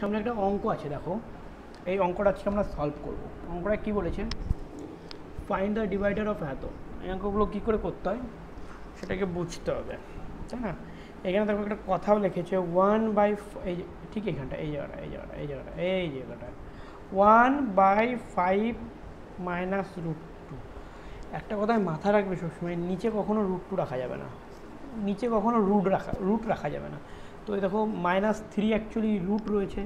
সামনে একটা অঙ্ক আছে, দেখো এই অঙ্কটা আজকে আমরা সলভ করব। অঙ্কটা কি বলেছে, ফাইন্ড দ্য ডিভাইডার অফ এত। এই অঙ্কগুলো কী করে করতে হয় সেটাকে বুঝতে হবে, তাই না? এখানে দেখো একটা কথাও লিখেছে 1/, এই ঠিক এখানটা, এই জায়গাটা 1/5 মাইনাস √2। একটা কথায় মাথা রাখবে সবসময়, নিচে কখনো √2 রাখা যাবে না, নিচে কখনো রুট রাখা যাবে না। তো এই দেখো -3 অ্যাকচুয়ালি রুট রয়েছে,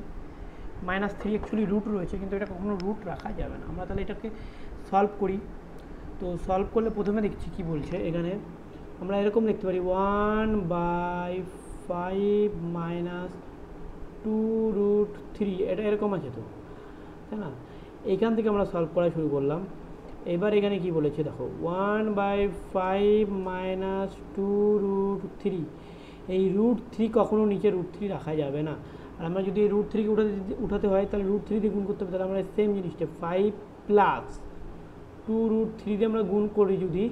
-3 রুট রয়েছে, কিন্তু এটা কখনো রুট রাখা যাবে না। আমরা তাহলে এটাকে সলভ করি। তো সলভ করলে প্রথমে দেখছি কি বলছে এখানে। আমরা এরকম লিখতে পারি 1/5 মাইনাস 2√3, এটা এরকম আছে তো, তাই না? এইখান থেকে আমরা সলভ করা শুরু করলাম। এবার এখানে কি বলেছে দেখো 1/5 মাইনাস 2√3। এই √3 কখনো নিচে √3 রাখা যাবে না। আর আমরা যদি এই √3 কে উঠাতে হয় তাহলে √3 দিয়ে গুণ করতে হবে। তাহলে আমরা সেম জিনিসটা 5 প্লাস 2√3 দিয়ে আমরা গুণ করি যদি,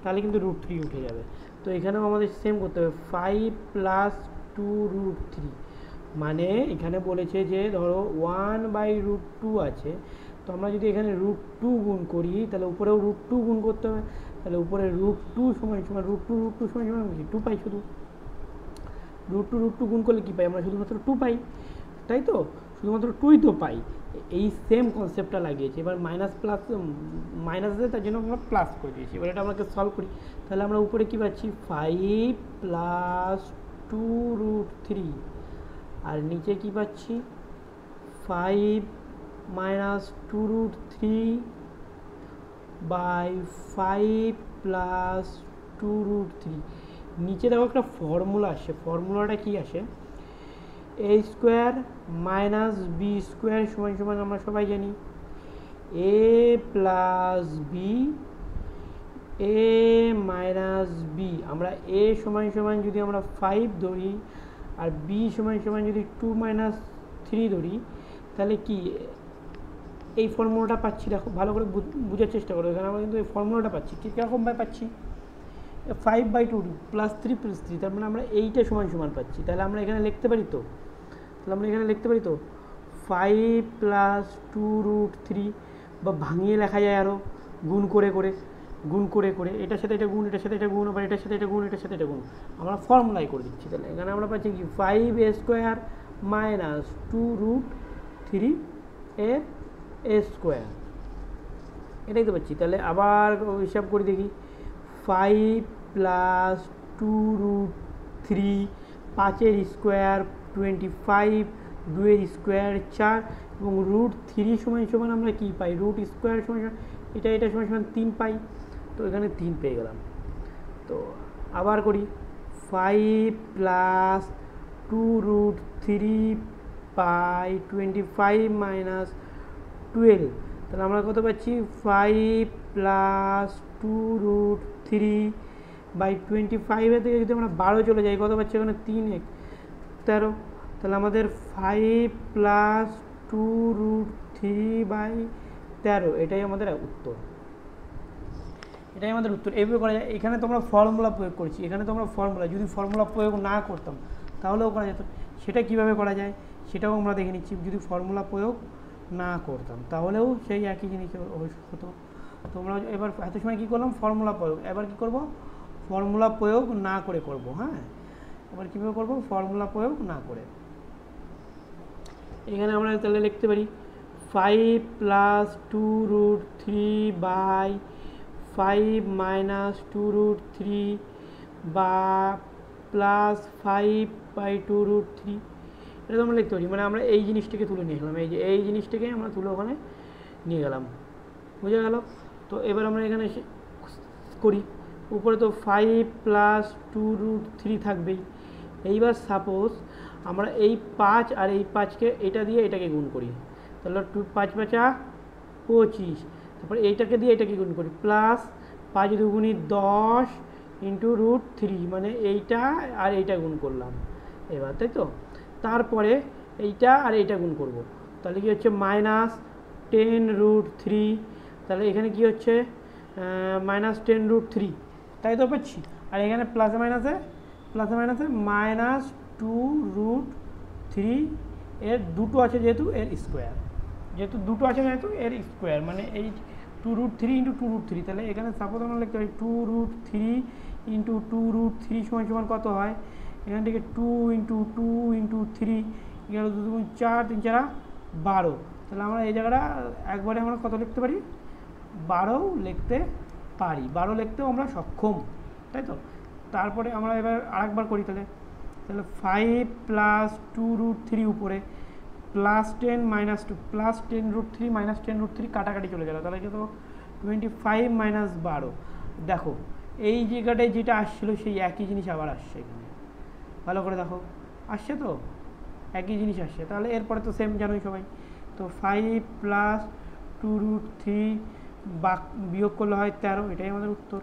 তাহলে কিন্তু √3 উঠে যাবে। তো এখানেও আমাদের সেম করতে হবে 5 প্লাস 2√3। মানে এখানে বলেছে যে ধরো 1/√2 আছে, তো আমরা যদি এখানে √2 গুণ করি তাহলে উপরেও √2 গুণ করতে হবে। তাহলে উপরে √2 সমান √2 সমান 2 পাই। শুধু √2 গুণ করলে কী পাই আমরা? শুধুমাত্র 2 পাই, তাই তো? শুধুমাত্র 2ই তো পাই। এই সেম কনসেপ্টটা লাগিয়েছি। এবার মাইনাস আছে, তার জন্য আমরা প্লাস করে দিয়েছি। এবার এটা আমাকে সলভ করি। তাহলে আমরা উপরে কী পাচ্ছি 5 প্লাস 2√3, আর নিচে কী পাচ্ছি 5 মাইনাস 2√3/5 প্লাস 2√3। নিচে দেখো একটা ফর্মুলা আসে, ফর্মুলাটা কি আসে? a square minus B square সমান সমান আমরা সবাই জানি a plus B, a minus B. আমরা a সমান সমান যদি আমরা 5 ধরি আর b সমান সমান যদি 2 - 3 ধরি, তাহলে কি এই ফর্মুলাটা পাচ্ছি? দেখো ভালো করে বোঝার চেষ্টা করো। এখানে আমরা কিন্তু এই ফর্মুলাটা পাচ্ছি। ঠিক কীরকমভাবে পাচ্ছি? 5/2 প্লাস 3 প্লাস 3, তার মানে আমরা এইটা সমান সমান পাচ্ছি। তাহলে আমরা এখানে লিখতে পারি তো, 5 প্লাস 2√3, বা ভাঙিয়ে লেখা যায় আরও গুণ করে করে এটার সাথে এটা গুণ, এটার সাথে এটা গুণ, আবার এটার সাথে এটা গুণ, এটার সাথে এটা গুণ, আমরা ফর্মুলাই করে দিচ্ছি। তাহলে এখানে আমরা পাচ্ছি কি 5a square minus 2√3a square, এটাই তো পাচ্ছি। তাহলে আবার হিসাব করে দেখি 5 প্লাস 2√3, 5-এর স্কোয়ার 25, 2-এর স্কোয়ার 4, এবং √3 সমান সমান আমরা কী পাই? √ স্কোয়ার সমান সমান এটা সমান সমান 3 পাই। তো এখানে 3 পেয়ে গেলাম। তো আবার করি 5 প্লাস 2√3/25 মাইনাস 12। তাহলে আমরা কত পাচ্ছি? 5 প্লাস 2√3/25 থেকে যদি আমরা 12 চলে যাই, কত পাচ্ছি? এখানে 3 × 1 = 13। তাহলে আমাদের 5 প্লাস 2√3/13, এটাই আমাদের উত্তর। এইভাবে করা যায়। এখানে তোমরা ফর্মুলা প্রয়োগ করছি, যদি ফর্মুলা প্রয়োগ না করতাম তাহলেও করা যেত। সেটা কিভাবে করা যায় সেটাও আমরা দেখে নিচ্ছি। যদি ফর্মুলা প্রয়োগ না করতাম তাহলেও সেই একই জিনিস হতো। তোমরা এবার এত সময় কী করলাম? ফর্মুলা প্রয়োগ। এবার কি করব? ফর্মুলা প্রয়োগ না করে করব। হ্যাঁ, এবার কীভাবে করব? ফর্মুলা প্রয়োগ না করে। এখানে আমরা তাহলে লিখতে পারি 5 প্লাস 2√3/5 মাইনাস 2√3 বা প্লাস 5/2√3, এটা তো আমরা লিখতে পারি। মানে আমরা এই জিনিসটাকে তুলে নিয়ে গেলাম, এই জিনিসটাকে আমরা তুলে ওখানে নিয়ে গেলাম। বুঝে গেল? তো এবার আমরা এখানে করি। উপরে তো 5 প্লাস 2√3 থাকবেই। এইবার সাপোজ আমরা এই 5 আর এই 5কে এটা দিয়ে এটাকে গুণ করি, তাহলে 5 × 5 = 25। তারপরে এইটাকে দিয়ে এটাকে গুণ করি, প্লাস 5 × 2 = 10 × √3, মানে এইটা আর এইটা গুণ করলাম এবার, তাই তো? তারপরে এইটা আর এইটা গুণ করব, তাহলে কি হচ্ছে? -10√3। তাহলে এখানে কি হচ্ছে? -10√3, তাই তো পাচ্ছি। আর এখানে প্লাসে মাইনাসে -2√3 এর দুটো আছে যেহেতু এর স্কোয়ার, যেহেতু দুটো আছে যেহেতু এর স্কোয়ার মানে এই 2√3 ইন্টু 2√3, তাহলে এখানে সাপোজ আমরা লিখতে পারি 2√3 ইন্টু 2√3 সমান কত হয়, এখান থেকে 2 ইন্টু 2 ইন্টু 3 এখানে 2 2 4 3 4 12, তাহলে আমরা এই জায়গাটা একবারে আমরা কত লিখতে পারি, 12 লিখতে পারি, 12 লিখতেও আমরা সক্ষম, তাই তো। তারপরে আমরা এবার আরেকবার করি, তাহলে 5 প্লাস 2√3 উপরে প্লাস 10 মাইনাস 2 প্লাস 10√3 মাইনাস 10√3 কাটাকাটি চলে গেল, তাহলে কত 25 মাইনাস 12। দেখো এই জায়গাটায় যেটা আসছিলো সেই একই জিনিস আবার আসছে এখানে, ভালো করে দেখো আসছে তো, একই জিনিস আসছে, তাহলে এরপরে তো সেম জানোই সবাই। তো 5 প্লাস 2√3 বিয়োগ করলে হয় 13, এটাই আমাদের উত্তর।